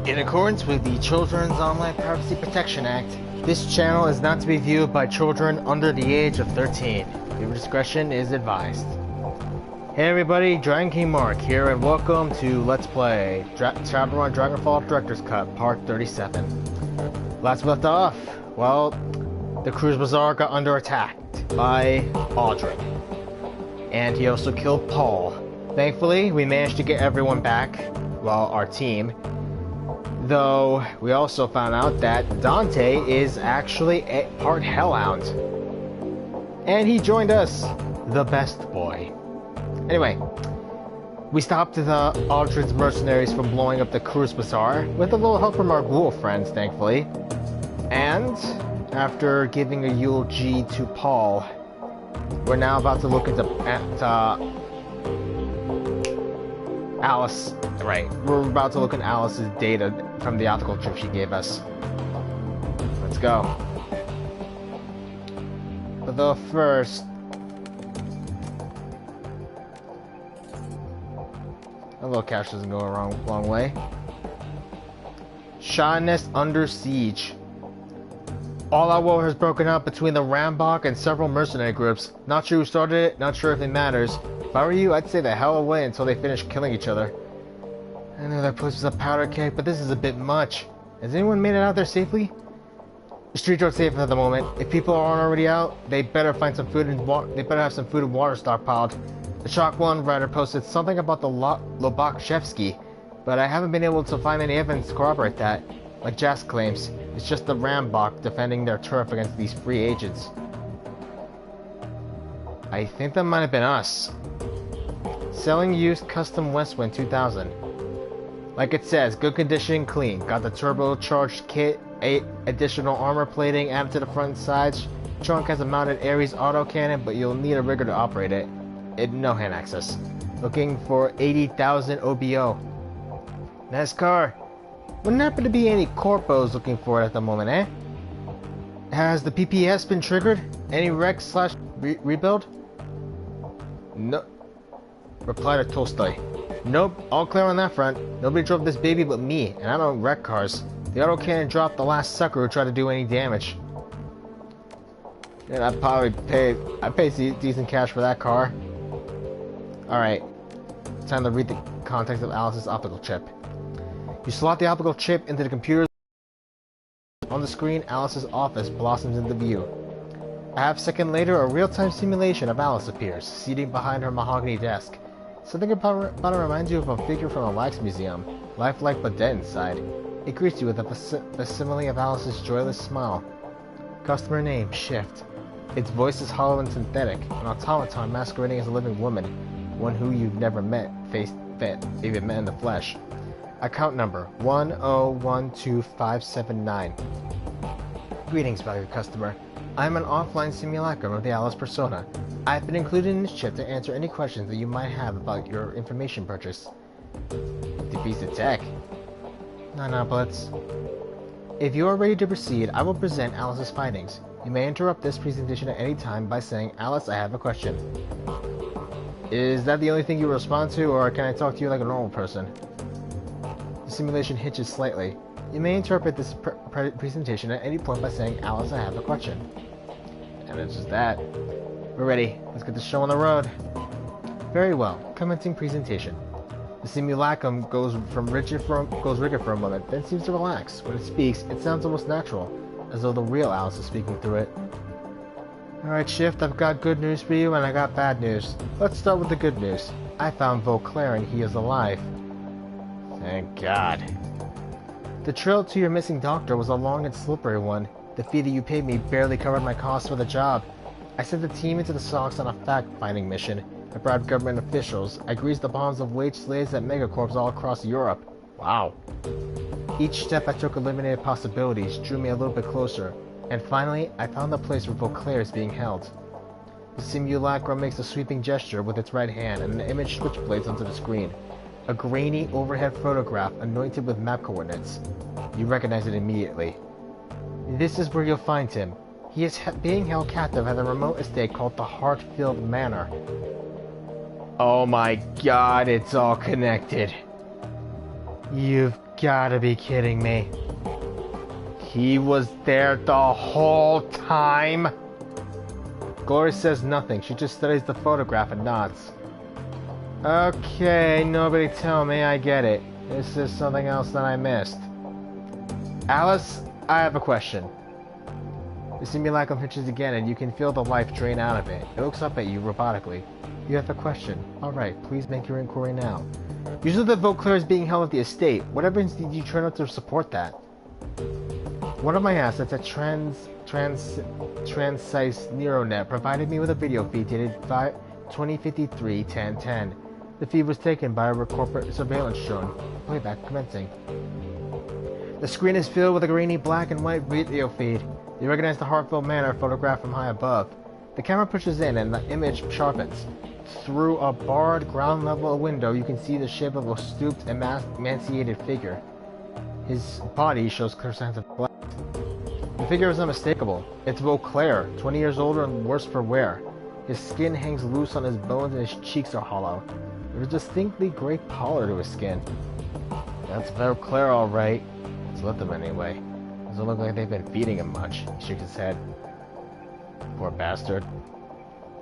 In accordance with the Children's Online Privacy Protection Act, this channel is not to be viewed by children under the age of 13. Viewer discretion is advised. Hey everybody, Dragon King Mark here, and welcome to Let's Play Shadowrun Dragonfall Director's Cut, Part 37. Last we left off, well, the Cruise Bazaar got under attack by Aldrin. And he also killed Paul. Thankfully, we managed to get everyone back, well, our team. Though, we also found out that Dante is actually a part Hellhound. And he joined us, the best boy. Anyway, we stopped the Aldrin's mercenaries from blowing up the Cruise Bazaar, with a little help from our ghoul friends, thankfully. And, after giving a eulogy to Paul, we're now about to look at Alice. Right, we're about to look at Alice's data from the optical chip she gave us. Let's go. But though first, a little cash doesn't go a long way. Shyness under siege. All our war has broken out between the Rambach and several mercenary groups. Not sure who started it, not sure if it matters. If I were you, I'd stay the hell away until they finish killing each other. I know that place was a powder keg, but this is a bit much. Has anyone made it out there safely? The streets are safe at the moment. If people aren't already out, they better find some food and they better have some food and water stockpiled. The Shock 1 writer posted something about the Lobachevsky, but I haven't been able to find any evidence to corroborate that. Like Jas claims, it's just the Rambach defending their turf against these free agents. I think that might have been us. Selling used custom Westwind 2000. Like it says, good condition, clean. Got the turbocharged kit, 8 additional armor plating added to the front and sides. Trunk has a mounted Ares autocannon, but you'll need a rigger to operate it. No hand access. Looking for 80,000 OBO. Nice car. Wouldn't happen to be any corpos looking for it at the moment, eh? Has the PPS been triggered? Any wreck / rebuild? No. Reply to Tolstoy. Nope, all clear on that front. Nobody drove this baby but me, and I don't wreck cars. The autocannon dropped the last sucker who tried to do any damage. And I'd pay decent cash for that car. Alright, time to read the context of Alice's optical chip. You slot the optical chip into the computer. On the screen, Alice's office blossoms into view. A half-second later, a real-time simulation of Alice appears, seated behind her mahogany desk. Something about it reminds you of a figure from a wax museum, lifelike but dead inside. It greets you with a facsimile of Alice's joyless smile. Customer name, Shift. Its voice is hollow and synthetic, an automaton masquerading as a living woman, one who you've never met, even met in the flesh. Account number 1012579. Greetings, valued customer. I am an offline simulacrum of the Alice persona. I have been included in this chip to answer any questions that you might have about your information purchase. Defeats the tech. No, Blitz. If you are ready to proceed, I will present Alice's findings. You may interrupt this presentation at any time by saying, Alice, I have a question. Is that the only thing you respond to, or can I talk to you like a normal person? The simulation hitches slightly. You may interpret this presentation at any point by saying, Alice, I have a question. And it's just that. We're ready. Let's get the show on the road. Very well. Commencing presentation. The simulacrum goes rigid for a moment, then seems to relax. When it speaks, it sounds almost natural, as though the real Alice is speaking through it. Alright, Shift, I've got good news for you, and I got bad news. Let's start with the good news. I found Vauclair, and he is alive. Thank God. The trail to your missing doctor was a long and slippery one. The fee that you paid me barely covered my costs for the job. I sent the team into the Sox on a fact-finding mission. I bribed government officials. I greased the palms of wage slaves at megacorps all across Europe. Wow. Each step I took eliminated possibilities, drew me a little bit closer. And finally, I found the place where Vauclair is being held. The simulacrum makes a sweeping gesture with its right hand, and an image switchblades onto the screen. A grainy overhead photograph anointed with map coordinates. You recognize it immediately. This is where you'll find him. He is being held captive at a remote estate called the Heartfield Manor. Oh my God, it's all connected. You've gotta be kidding me. He was there the whole time? Glory says nothing. She just studies the photograph and nods. Okay, nobody tell me. I get it. This is something else that I missed. Alice, I have a question. The simulacrum hitches again and you can feel the life drain out of it. It looks up at you robotically. You have a question. Alright, please make your inquiry now. Usually the Vauclair is being held at the estate. What evidence did you turn up to support that? One of my assets at Transcice Neuronet provided me with a video feed dated 2053-1010. The feed was taken by a corporate surveillance drone. Playback commencing. The screen is filled with a grainy black and white video feed. You recognize the heartfelt manner photographed from high above. The camera pushes in and the image sharpens. Through a barred ground-level window, you can see the shape of a stooped, emaciated figure. His body shows clear signs of neglect. The figure is unmistakable. It's Vauclair, 20 years older and worse for wear. His skin hangs loose on his bones and his cheeks are hollow. There's a distinctly gray pallor to his skin. That's Vauclair, all right. Let's let them anyway. Doesn't look like they've been feeding him much. He shook his head. Poor bastard.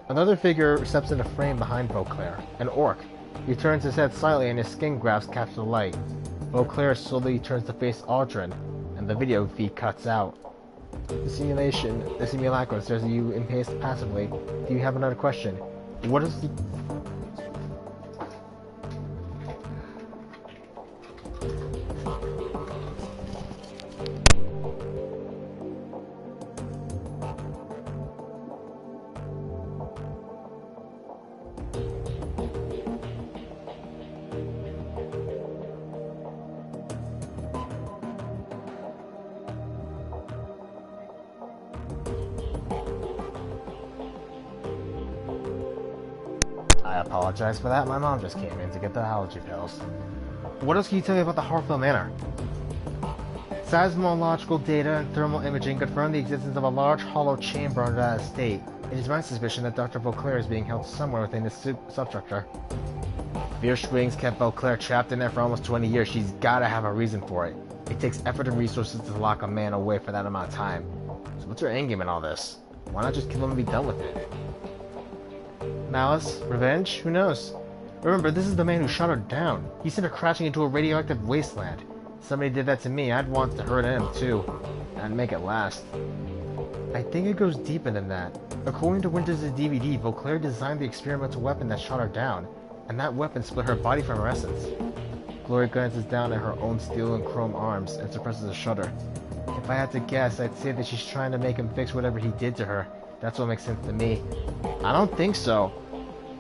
Another figure steps into frame behind Vauclair. An orc. He turns his head slightly and his skin grafts capture the light. Vauclair slowly turns to face Aldrin, and the video feed cuts out. The simulacrum stares at you passively. Do you have another question? What is the... I apologize for that. My mom just came in to get the allergy pills. What else can you tell me about the Hartfield Manor? Seismological data and thermal imaging confirm the existence of a large hollow chamber under that estate. It is my suspicion that Dr. Vauclair is being held somewhere within this substructure. Fierce Wings kept Vauclair trapped in there for almost 20 years. She's gotta have a reason for it. It takes effort and resources to lock a man away for that amount of time. So what's her endgame in all this? Why not just kill him and be done with it? Malice? Revenge? Who knows? Remember, this is the man who shot her down. He sent her crashing into a radioactive wasteland. If somebody did that to me, I'd want to hurt him too. And make it last. I think it goes deeper than that. According to Winters' DVD, Vauclair designed the experimental weapon that shot her down, and that weapon split her body from her essence. Glory glances down at her own steel and chrome arms and suppresses a shudder. If I had to guess, I'd say that she's trying to make him fix whatever he did to her. That's what makes sense to me. I don't think so.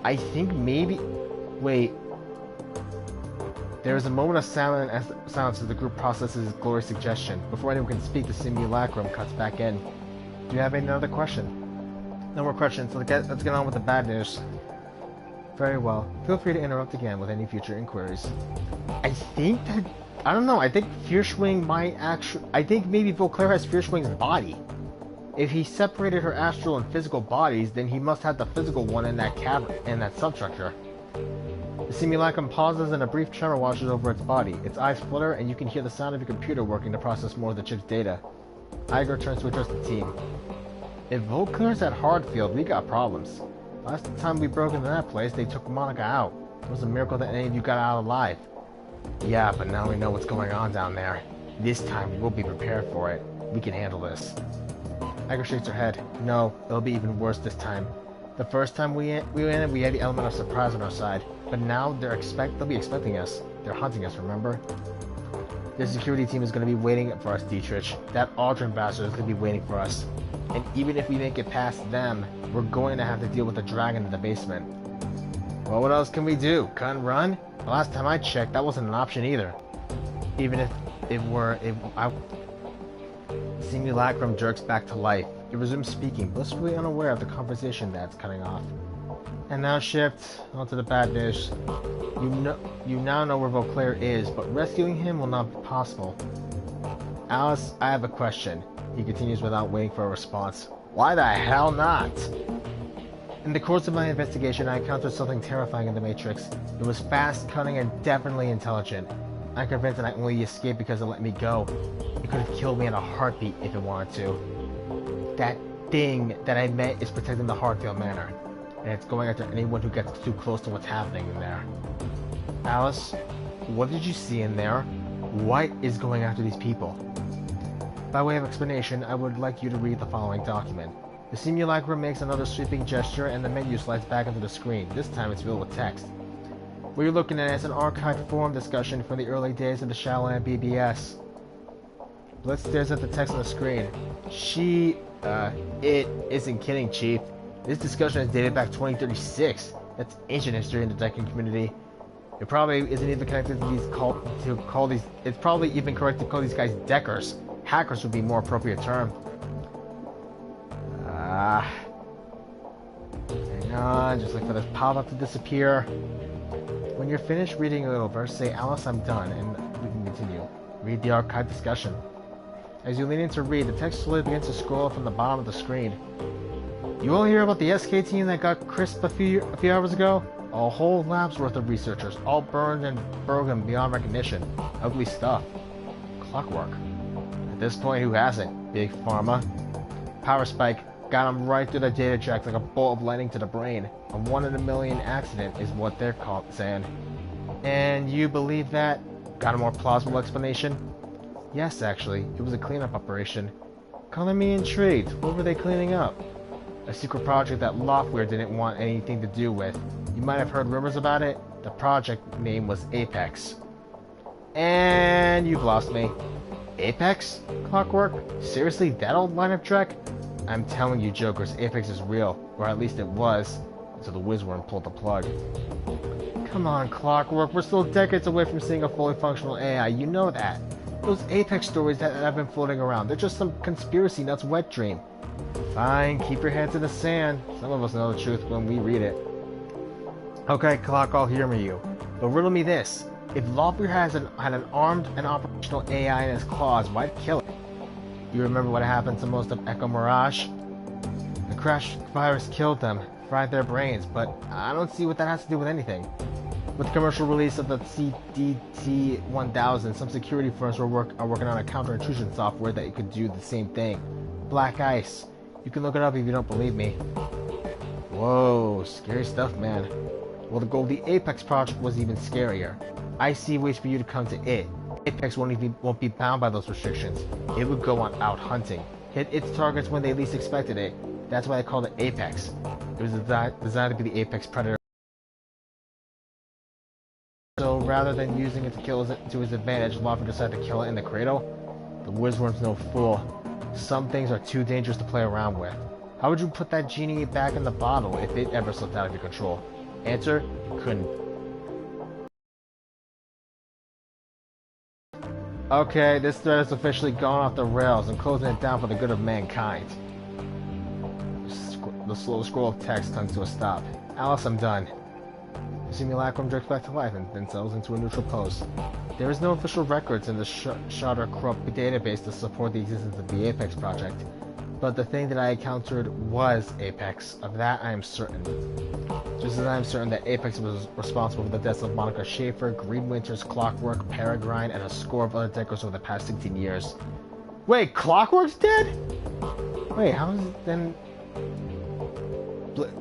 I think maybe... Wait. There is a moment of silence as the group processes Glory's suggestion. Before anyone can speak, the simulacrum cuts back in. Do you have any other question? No more questions, so let's get on with the bad news. Very well. Feel free to interrupt again with any future inquiries. I think that... I don't know, I think Fiercewing might actually... I think maybe Vauclair has Fiercewing's body. If he separated her astral and physical bodies, then he must have the physical one in that cavern, in that substructure. The simulacrum pauses and a brief tremor washes over its body. Its eyes flutter and you can hear the sound of your computer working to process more of the chip's data. Iger turns to address the team. If Vauclair's at Hardfield, we got problems. Last time we broke into that place, they took Monica out. It was a miracle that any of you got out alive. Yeah, but now we know what's going on down there. This time, we'll be prepared for it. We can handle this. Iger shakes her head. No, it'll be even worse this time. The first time we had the element of surprise on our side, but now they'll be expecting us. They're hunting us, remember? The security team is going to be waiting for us, Dietrich. That Aldrin bastard is going to be waiting for us. And even if we make it past them, we're going to have to deal with the dragon in the basement. Well, what else can we do? Cut and run? The last time I checked, that wasn't an option either. Even if Simulacrum jerks back to life. It resumes speaking, blissfully unaware of the conversation that's cutting off. And now shift onto the bad news. You now know where Vauclair is, but rescuing him will not be possible. Alice, I have a question. He continues without waiting for a response. Why the hell not? In the course of my investigation, I encountered something terrifying in the Matrix. It was fast, cunning, and definitely intelligent. I'm convinced that I only escaped because it let me go. It could have killed me in a heartbeat if it wanted to. That thing that I met is protecting the Hartfield Manor, and it's going after anyone who gets too close to what's happening in there. Alice, what did you see in there? What is going after these people? By way of explanation, I would like you to read the following document. The simulacrum makes another sweeping gesture, and the menu slides back onto the screen. This time it's filled with text. What you're looking at is an archived forum discussion from the early days of the Shadowrun BBS. Blitz stares at the text on the screen. It isn't kidding, Chief. This discussion is dated back 2036. That's ancient history in the decking community. It probably isn't even connected to these it's probably even correct to call these guys deckers. Hackers would be a more appropriate term. Hang on, just look for this pop-up to disappear. When you're finished reading it over, say, Alice, I'm done, and we can continue. Read the archive discussion. As you lean in to read, the text slowly begins to scroll from the bottom of the screen. You all hear about the SK team that got crisped a few hours ago? A whole lab's worth of researchers, all burned and broken beyond recognition. Ugly stuff. Clockwork. At this point, who hasn't? Big Pharma. Power spike. Got them right through the data tracks like a bolt of lightning to the brain. A 1 in a million accident is what they're saying. And you believe that? Got a more plausible explanation? Yes, actually. It was a cleanup operation. Calling me intrigued. What were they cleaning up? A secret project that Loftware didn't want anything to do with. You might have heard rumors about it. The project name was Apex. And you've lost me. Apex? Clockwork? Seriously, that old line of trek? I'm telling you, jokers, Apex is real. Or at least it was. Until the Wizworm pulled the plug. Come on, Clockwork. We're still decades away from seeing a fully functional AI. You know that. Those Apex stories that have been floating around, they're just some conspiracy nuts wet dream. Fine, keep your heads in the sand. Some of us know the truth when we read it. Okay, Clock, I'll hear you. But riddle me this. If Loftware had an armed and operational AI in his claws, why'd kill it? You remember what happened to most of Echo Mirage? The crash virus killed them, fried their brains, but I don't see what that has to do with anything. With the commercial release of the CDT-1000, some security firms are working on a counter-intrusion software that could do the same thing. Black Ice. You can look it up if you don't believe me. Whoa, scary stuff, man. Well, the Apex project was even scarier. IC waits for you to come to it. Apex won't be bound by those restrictions. It would go on out hunting, hit its targets when they least expected it. That's why I called it Apex. It was designed to be the Apex Predator. So rather than using it to kill to his advantage, Loftware decided to kill it in the cradle. The Wizworm's no fool. Some things are too dangerous to play around with. How would you put that genie back in the bottle if it ever slipped out of your control? Answer: you couldn't. Okay, this thread has officially gone off the rails and closing it down for the good of mankind. The slow scroll of text comes to a stop. Alice, I'm done. The simulacrum jerks back to life and then settles into a neutral pose. There is no official records in the Shadowrun database to support the existence of the Apex project, but the thing that I encountered was Apex. Of that I am certain. Just as I am certain that Apex was responsible for the deaths of Monica Schaefer, Green Winters, Clockwork, Peregrine, and a score of other deckers over the past 16 years. Wait, Clockwork's dead? Wait, how is it then...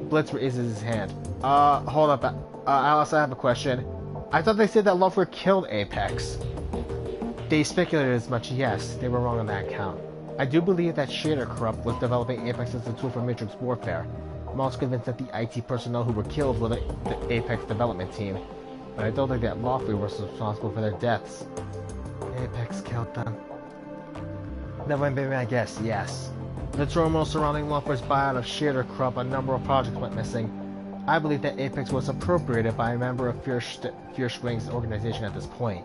Blitz raises his hand. Hold up. Alice, I have a question. I thought they said that Loftware killed Apex. They speculated as much, yes. They were wrong on that count. I do believe that Shadowrun was developing Apex as a tool for Matrix warfare. I'm also convinced that the IT personnel who were killed were the Apex development team. But I don't think that Loftware was responsible for their deaths. Apex killed them. That would be my guess, yes. In the turmoil surrounding Loftware's buyout of Shadowrun, a number of projects went missing. I believe that Apex was appropriated by a member of Fierschwing's organization at this point.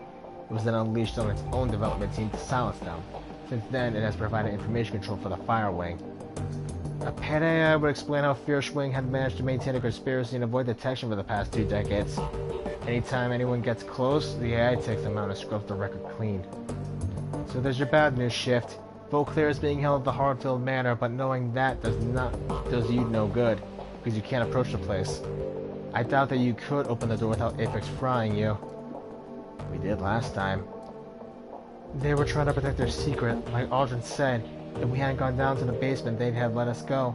It was then unleashed on its own development team to silence them. Since then, it has provided information control for the Firewing. A pet AI would explain how Fierschwing had managed to maintain a conspiracy and avoid detection for the past 2 decades. Anytime anyone gets close, the AI takes them out and scrubs the record clean. So there's your bad news, Shift. Vote clear is being held at the Hartfield Manor, but knowing that does you no good, because you can't approach the place. I doubt that you could open the door without Apex frying you. We did last time. They were trying to protect their secret. Like Aldrin said, if we hadn't gone down to the basement, they'd have let us go.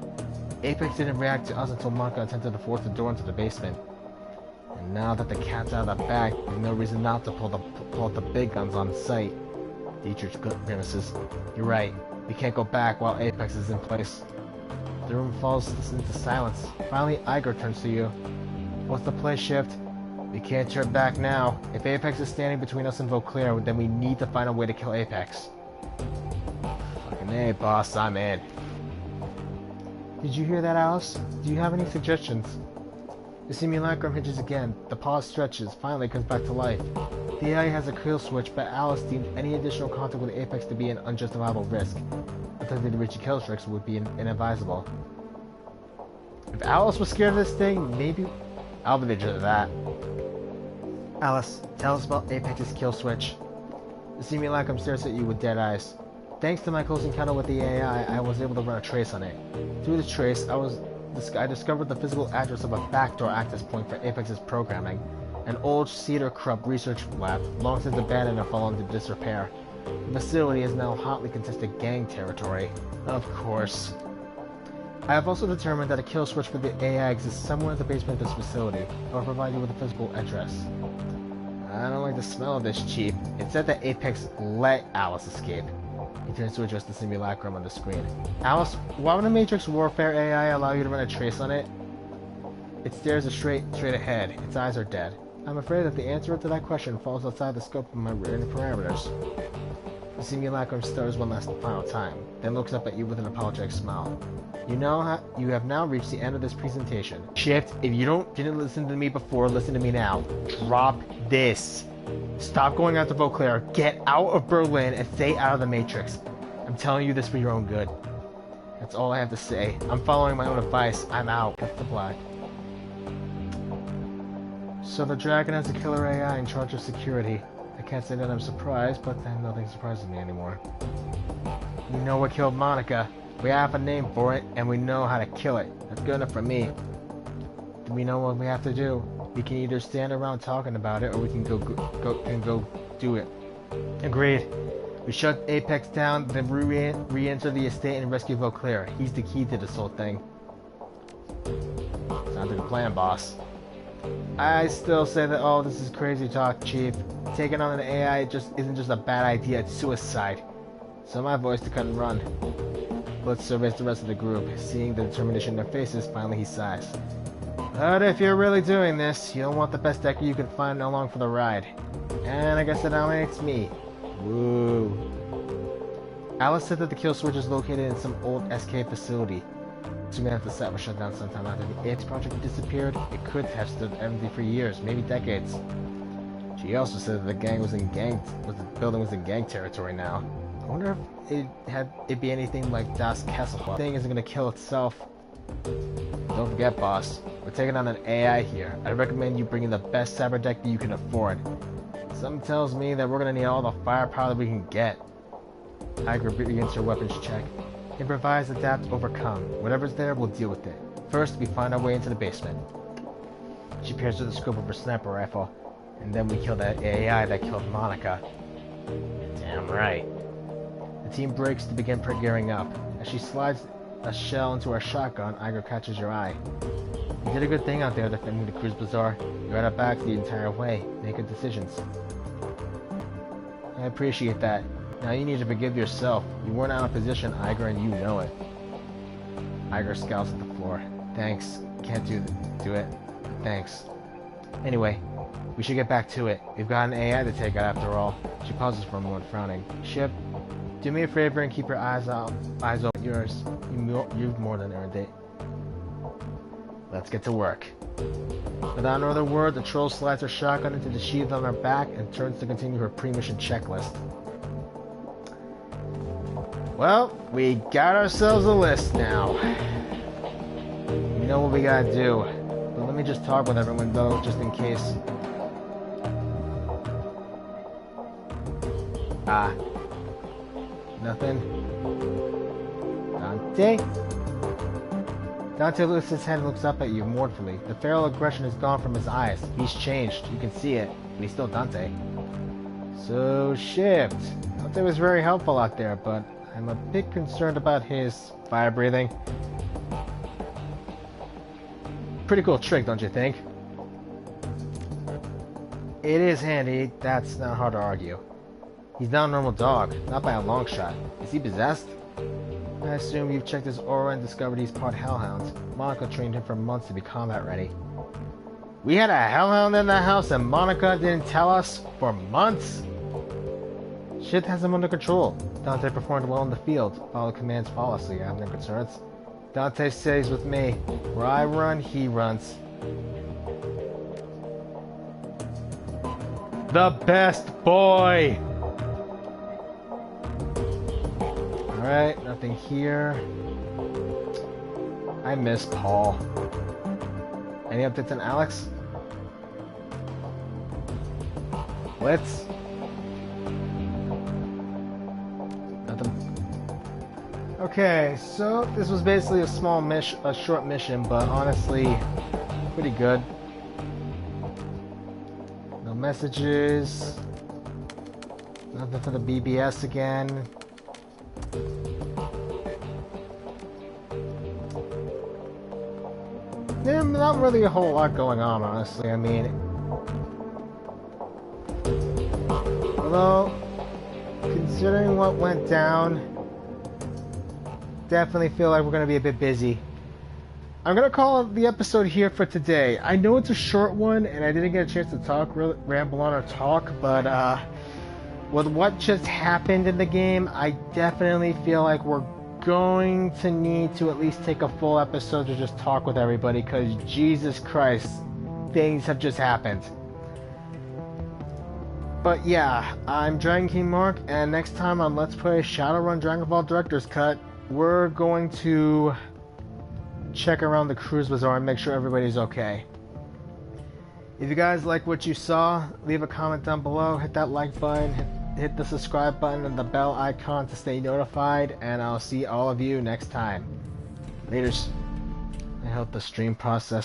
Apex didn't react to us until Monica attempted to force the door into the basement. And now that the cat's out of the bag, there's no reason not to pull out the big guns on sight. Dietrich grimaces. You're right. We can't go back while Apex is in place. The room falls into silence. Finally, Igor turns to you. What's the play shift? We can't turn back now. If Apex is standing between us and Vauclair, then we need to find a way to kill Apex. Fucking A, boss, I'm in. Did you hear that, Alice? Do you have any suggestions? The simulacrum hinges again. The pause stretches, finally comes back to life. The AI has a kill switch, but Alice deemed any additional contact with Apex to be an unjustifiable risk. Attempting to reach the kill switch would be inadvisable. If Alice was scared of this thing, maybe I'll be the judge of that. Alice, tell us about Apex's kill switch. The simulacrum stares at you with dead eyes. Thanks to my close encounter with the AI, I was able to run a trace on it. Through the trace, I discovered the physical address of a backdoor access point for Apex's programming. An old cedar crop research lab, long since abandoned and fallen into disrepair. The facility is now hotly contested gang territory. Of course. I have also determined that a kill switch for the AI exists somewhere in the basement of this facility. I will provide you with a physical address. I don't like the smell of this, Chief. It said that Apex let Alice escape. He turns to address the simulacrum on the screen. Alice, why would a Matrix Warfare AI allow you to run a trace on it? It stares straight ahead. Its eyes are dead. I'm afraid that the answer to that question falls outside the scope of my written parameters. The simulacrum stirs one last final time, then looks up at you with an apologetic smile. You have now reached the end of this presentation. Shift, if you didn't listen to me before, listen to me now. Drop this. Stop going after Vauclair. Get out of Berlin and stay out of the Matrix. I'm telling you this for your own good. That's all I have to say. I'm following my own advice. I'm out. Cut to black. So the Dragon has a killer AI in charge of security. I can't say that I'm surprised, but then nothing surprises me anymore. We know what killed Monica. We have a name for it, and we know how to kill it. That's good enough for me. Do we know what we have to do? We can either stand around talking about it, or we can go do it. Agreed. We shut Apex down, then re-enter the estate and rescue Vauclair. He's the key to this whole thing. Sounds like a plan, boss. I still say that, oh, this is crazy talk, Chief. Taking on an AI isn't just a bad idea, it's suicide. So my voice to cut and run. Let's survey the rest of the group. Seeing the determination in their faces, finally he sighs. But if you're really doing this, you'll want the best decker you can find along for the ride. And I guess that nominates me. Woo. Alice said that the kill switch is located in some old SK facility. Assuming that the set was shut down sometime after the AX project disappeared, it could have stood empty for years, maybe decades. She also said that the building was in gang territory now. I wonder if it'd be anything like Das Kesselhoff. The thing isn't gonna kill itself. Don't forget, boss, we're taking on an AI here. I recommend you bring in the best cyber deck that you can afford. Something tells me that we're gonna need all the firepower that we can get. Iger begins her weapons check. Improvise, adapt, overcome. Whatever's there, we'll deal with it. First, we find our way into the basement. She peers through the scope of her sniper rifle, and then we kill that AI that killed Monica. Damn right. The team breaks to begin gearing up. As she slides a shell into her shotgun, Iger catches your eye. You did a good thing out there defending the Cruise Bazaar. You had our backs the entire way. Make good decisions. I appreciate that. Now you need to forgive yourself. You weren't out of position, Iger, and you know it. Iger scowls at the floor. Thanks. Can't do it. Thanks. Anyway, we should get back to it. We've got an AI to take out after all. She pauses for a moment, frowning. Ship, do me a favor and keep your eyes open. Yours. You've more than earned it. Let's get to work. Without another word, the troll slides her shotgun into the sheath on her back and turns to continue her pre-mission checklist. Well, we got ourselves a list now. We know what we gotta do. But let me just talk with everyone though, just in case. Nothing. Dante? Dante lifts his head and looks up at you mournfully. The feral aggression is gone from his eyes. He's changed. You can see it. But he's still Dante. So, Shift. Dante was very helpful out there, but I'm a bit concerned about his fire breathing. Pretty cool trick, don't you think? It is handy, that's not hard to argue. He's not a normal dog, not by a long shot. Is he possessed? I assume you've checked his aura and discovered he's part hellhound. Monica trained him for months to be combat ready. We had a hellhound in the house and Monica didn't tell us for months? Shit has him under control. Dante performed well in the field, followed commands flawlessly. I have no concerns. Dante stays with me. Where I run, he runs. The best boy! Alright, nothing here. I miss Paul. Any updates on Alex? Blitz? Nothing. Okay, so this was basically a short mission, but honestly, pretty good. No messages. Nothing for the BBS again. Yeah, not really a whole lot going on, honestly. I mean, although, considering what went down, definitely feel like we're going to be a bit busy. I'm going to call the episode here for today. I know it's a short one, and I didn't get a chance to ramble on or talk, but with what just happened in the game, I definitely feel like we're going to need to at least take a full episode to just talk with everybody, because Jesus Christ, things have just happened. But yeah, I'm Dragon King Mark, and next time on Let's Play Shadowrun Dragonfall Director's Cut, we're going to check around the Cruise Bazaar and make sure everybody's okay. If you guys like what you saw, leave a comment down below, hit that like button, hit the subscribe button and the bell icon to stay notified, and I'll see all of you next time. Laters. I hope the stream processed